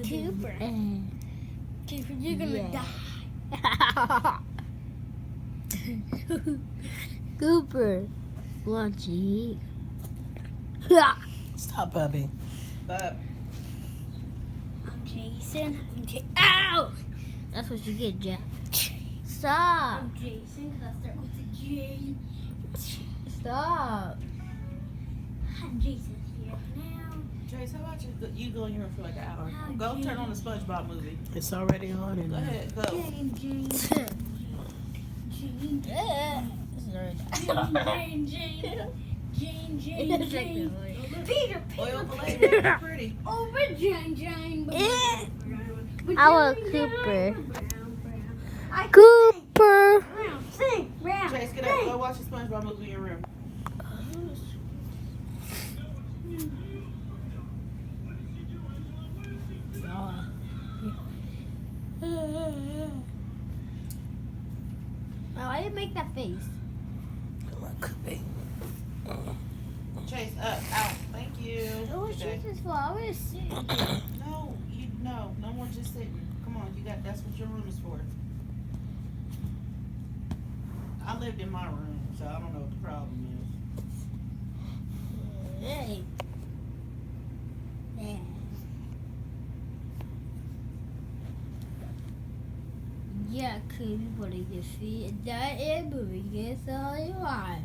Cooper. Cooper, you're gonna die. Cooper, want you eat? Stop, puppy. But I'm Jason. Ow! That's what you get, Jack. Stop. I'm Jason because I start with a J. Stop. I'm Jason here now. Trace, how about you go in your room for like an hour? How Go Jane. turn on the SpongeBob movie. It's already on. Go ahead, go. Jane. Jane. Jane. Peter. Oil fillet, pretty. Over Jane. I want Cooper. I Cooper. sing. Trace, get up. Go watch the SpongeBob movie in your room. Why did you make that face? Chase, up, out. Thank you. Oh, Good day. Jesus, I was sick. No more just sitting. Come on, that's what your room is for. I lived in my room, so I don't know what the problem is. Hey. Yeah, could you put your feet down and moving it so you want.